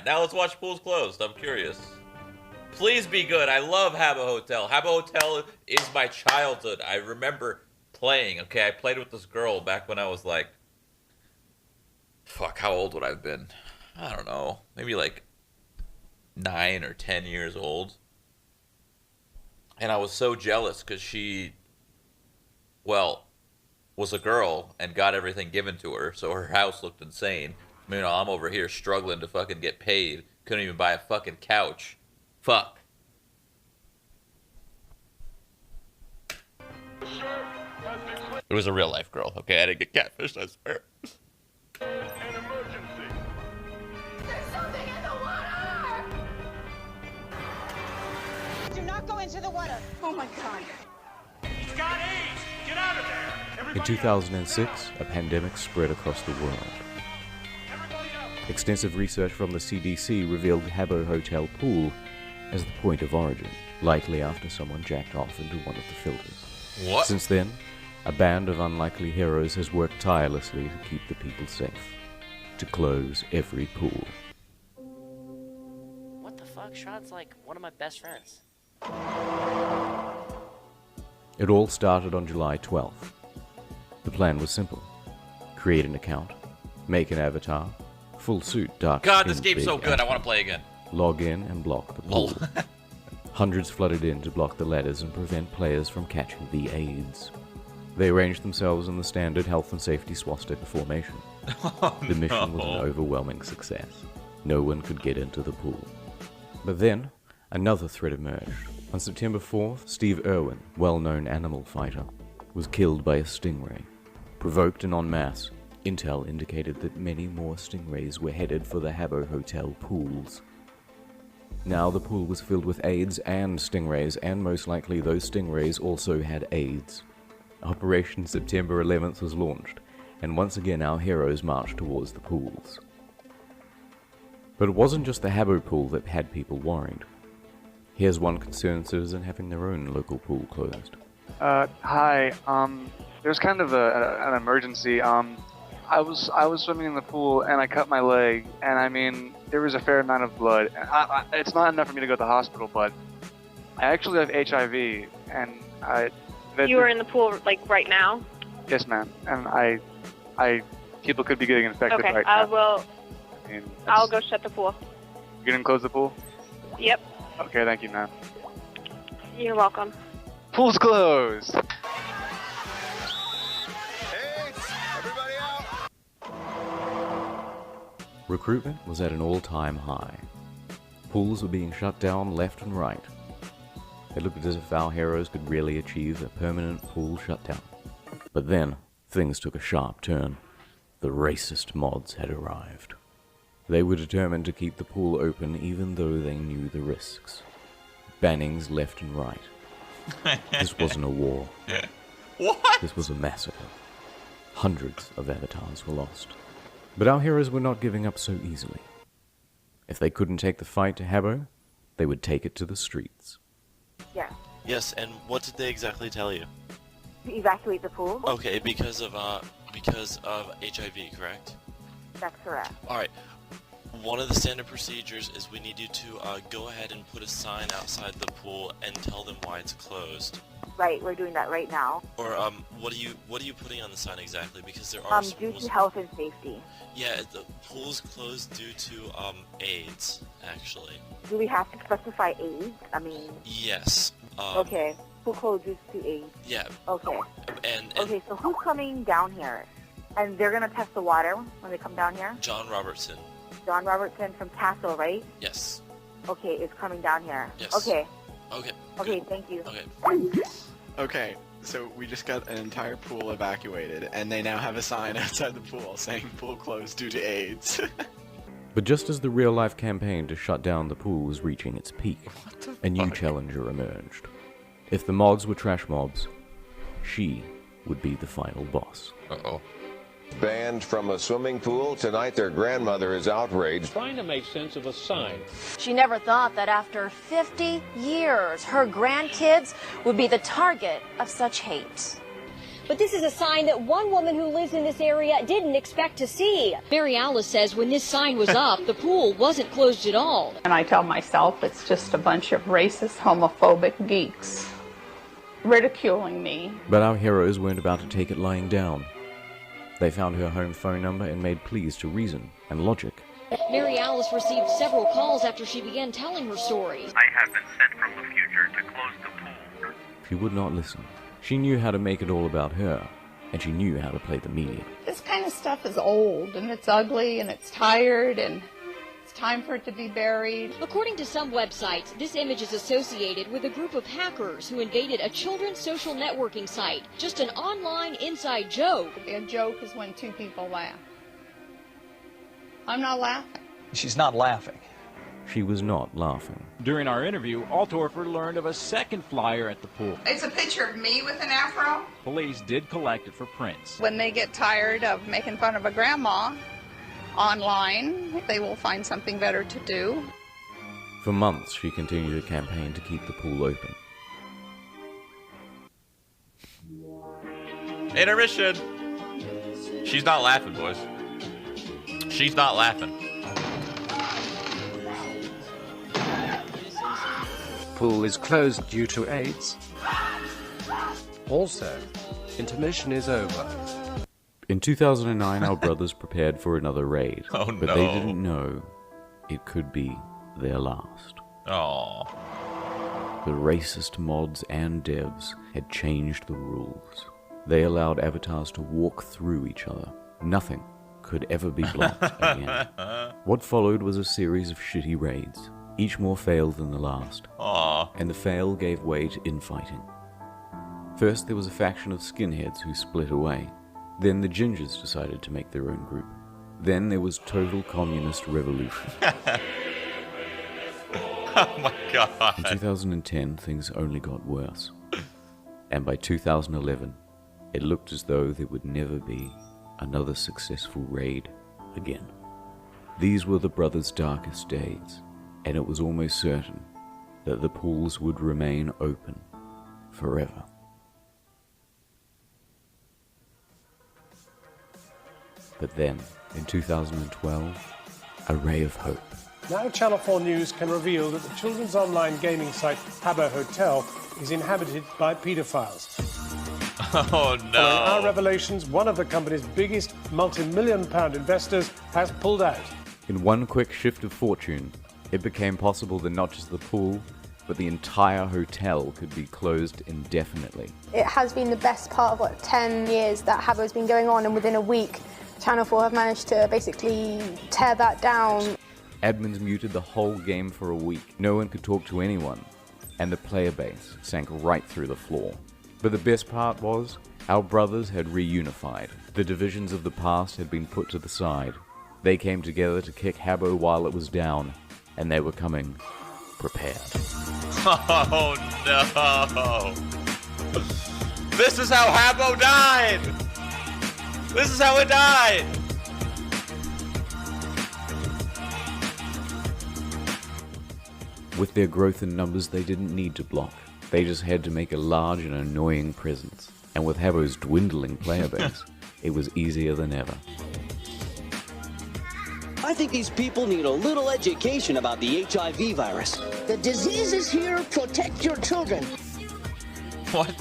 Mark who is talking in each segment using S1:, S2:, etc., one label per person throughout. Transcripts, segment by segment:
S1: Now let's watch Pools Closed. I'm curious. Please be good. I love Habbo Hotel. Habbo Hotel is my childhood. I remember playing. Okay, I played with this girl back when I was like, fuck, how old would I have been? I don't know. Maybe like 9 or 10 years old. And I was so jealous because she, well, was a girl and got everything given to her, so her house looked insane. Meanwhile, I'm over here struggling to fucking get paid. Couldn't even buy a fucking couch. Fuck. It was a real life girl. Okay, I didn't get catfished, I swear.
S2: An emergency.
S3: There's something in the water!
S4: Do not go into the water. Oh my God.
S2: He's got AIDS. Get out of there.
S5: In 2006, a pandemic spread across the world.
S2: Everybody up.
S5: Extensive research from the CDC revealed Habbo Hotel Pool as the point of origin, likely after someone jacked off into one of the filters.
S1: What?
S5: Since then, a band of unlikely heroes has worked tirelessly to keep the people safe, to close every pool.
S6: What the fuck? Shroud's like one of my best friends.
S5: It all started on July 12th. The plan was simple. Create an account, make an avatar, full suit, dark
S1: God,
S5: skin,
S1: this game's
S5: big
S1: so good. I
S5: outfit,
S1: want to play again.
S5: log in and block the
S1: Lol.
S5: pool. Hundreds flooded in to block the ladders and prevent players from catching the AIDS. They arranged themselves in the standard health and safety swastika formation. The mission was an overwhelming success. No one could get into the pool. But then, another threat emerged. On September 4th, Steve Irwin, well-known animal fighter, was killed by a stingray. Provoked and en masse, intel indicated that many more stingrays were headed for the Habbo Hotel pools. Now the pool was filled with AIDS and stingrays, and most likely those stingrays also had AIDS. Operation September 11th was launched, and once again our heroes marched towards the pools. But it wasn't just the Habbo pool that had people worried. Here's one concerned citizen having their own local pool closed.
S7: Hi. There's kind of an emergency. I was swimming in the pool and I cut my leg, and I mean there was a fair amount of blood. It's not enough for me to go to the hospital, but I actually have HIV, and
S8: You were in the pool like right now?
S7: Yes, ma'am. And people could be getting infected
S8: Okay,
S7: right now. I mean,
S8: I'll go shut the pool.
S7: You gonna close the pool?
S8: Yep.
S7: Okay, thank you, ma'am.
S8: You're welcome.
S7: Pool's closed.
S2: Everybody out.
S5: Recruitment was at an all-time high. Pools were being shut down left and right. It looked as if our heroes could really achieve a permanent pool shutdown. But then, things took a sharp turn. The racist mods had arrived. They were determined to keep the pool open even though they knew the risks. Bannings left and right. This wasn't a war.
S1: What?
S5: This was a massacre. Hundreds of avatars were lost. But our heroes were not giving up so easily. If they couldn't take the fight to Habbo, they would take it to the streets.
S9: Yeah.
S10: Yes, and what did they exactly tell you?
S9: Evacuate the pool?
S10: Okay, because of HIV, correct?
S9: That's correct.
S10: Alright. One of the standard procedures is we need you to go ahead and put a sign outside the pool and tell them why it's closed.
S9: Right, we're doing that right now.
S10: Or what are you putting on the sign exactly? Because there are
S9: Due to health and safety.
S10: Yeah, the pool's closed due to AIDS, actually.
S9: Do we have to specify AIDS? I mean.
S10: Yes.
S9: Okay. Pool closed due to AIDS.
S10: Yeah.
S9: Okay.
S10: And
S9: okay, so who's coming down here? And they're gonna test the water when they come down here?
S10: John Robertson.
S9: John Robertson from Castle, right?
S10: Yes.
S9: Okay, is coming down here.
S10: Yes.
S9: Okay.
S10: Okay.
S9: Okay, thank you.
S10: Okay.
S11: Okay, so we just got an entire pool evacuated, and they now have a sign outside the pool saying pool closed due to AIDS.
S5: But just as the real-life campaign to shut down the pool was reaching its peak, a new challenger emerged. If the mods were trash mobs, she would be the final boss.
S1: Uh-oh.
S12: Banned from a swimming pool. Tonight their grandmother is outraged.
S13: Trying to make sense of a sign.
S14: She never thought that after 50 years, her grandkids would be the target of such hate. But this is a sign that one woman who lives in this area didn't expect to see. Mary Alice says when this sign was up, the pool wasn't closed at all.
S15: And I tell myself it's just a bunch of racist, homophobic geeks ridiculing me.
S5: But our heroes weren't about to take it lying down. They found her home phone number and made pleas to reason and logic.
S14: Mary Alice received several calls after she began telling her story.
S16: I have been sent from the future to close the pool.
S5: She would not listen. She knew how to make it all about her, and she knew how to play the media.
S15: This kind of stuff is old, and it's ugly, and it's tired, and it's time for it to be buried.
S14: According to some websites, this image is associated with a group of hackers who invaded a children's social networking site. Just an online inside joke.
S15: A joke is when two people laugh. I'm not laughing.
S17: She's not laughing.
S5: She was not laughing.
S18: During our interview, Altorfer learned of a second flyer at the pool.
S15: It's a picture of me with an afro.
S18: Police did collect it for prints.
S15: When they get tired of making fun of a grandma online, they will find something better to do.
S5: For months, she continued a campaign to keep the pool open.
S1: Intermission! She's not laughing, boys. She's not laughing.
S19: Pool is closed due to AIDS. Also, intermission is over.
S5: In 2009, our brothers prepared for another raid.
S1: Oh,
S5: but
S1: no.
S5: they didn't know it could be their last.
S1: Aww.
S5: The racist mods and devs had changed the rules. They allowed avatars to walk through each other. Nothing could ever be blocked again. What followed was a series of shitty raids, each more failed than the last.
S1: Aww.
S5: And the fail gave way to infighting. First, there was a faction of skinheads who split away. Then the gingers decided to make their own group. Then there was total communist revolution.
S1: Oh my god.
S5: In 2010, things only got worse. And by 2011, it looked as though there would never be another successful raid again. These were the brothers' darkest days, and it was almost certain that the pools would remain open forever. But then, in 2012, a ray of hope.
S20: Now Channel 4 News can reveal that the children's online gaming site Habbo Hotel is inhabited by paedophiles.
S1: Oh no.
S20: Following our revelations, one of the company's biggest multi-million-pound investors has pulled out.
S5: In one quick shift of fortune, it became possible that not just the pool, but the entire hotel could be closed indefinitely.
S21: It has been the best part of, 10 years that Habbo's been going on, and within a week, Channel 4 have managed to basically tear that down.
S5: Admins muted the whole game for a week. No one could talk to anyone, and the player base sank right through the floor. But the best part was, our brothers had reunified. The divisions of the past had been put to the side. They came together to kick Habbo while it was down, and they were coming prepared.
S1: Oh no. This is how Habbo died! This is how it died!
S5: With their growth in numbers, they didn't need to block. They just had to make a large and annoying presence. And with Habbo's dwindling player base, it was easier than ever.
S22: I think these people need a little education about the HIV virus.
S23: The disease is here. Protect your children.
S1: What?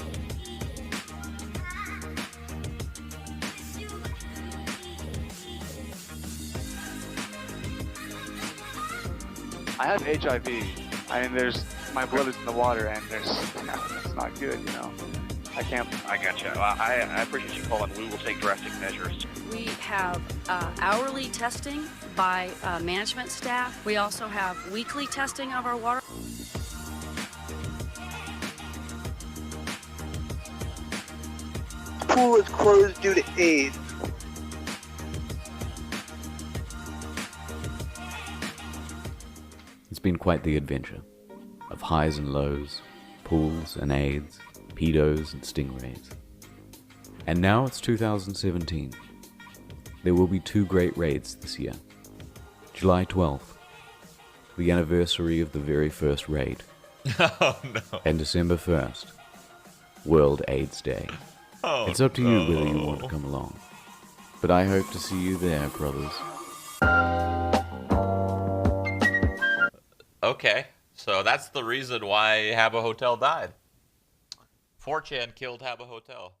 S7: I have HIV. I mean, my blood is in the water, and it's not good, you know. I can't.
S16: I gotcha. I appreciate you calling. We will take drastic measures.
S24: We have hourly testing by management staff. We also have weekly testing of our water.
S23: Pool is closed due to AIDS.
S5: It's been quite the adventure of highs and lows, pools and AIDS, pedos and stingrays. And now it's 2017. There will be 2 great raids this year. July 12th, the anniversary of the very first raid.
S1: Oh no.
S5: And December 1st, World AIDS Day. It's up to you whether you want to come along. But I hope to see you there, brothers.
S1: Okay, so that's the reason why Habbo Hotel died. 4chan killed Habbo Hotel.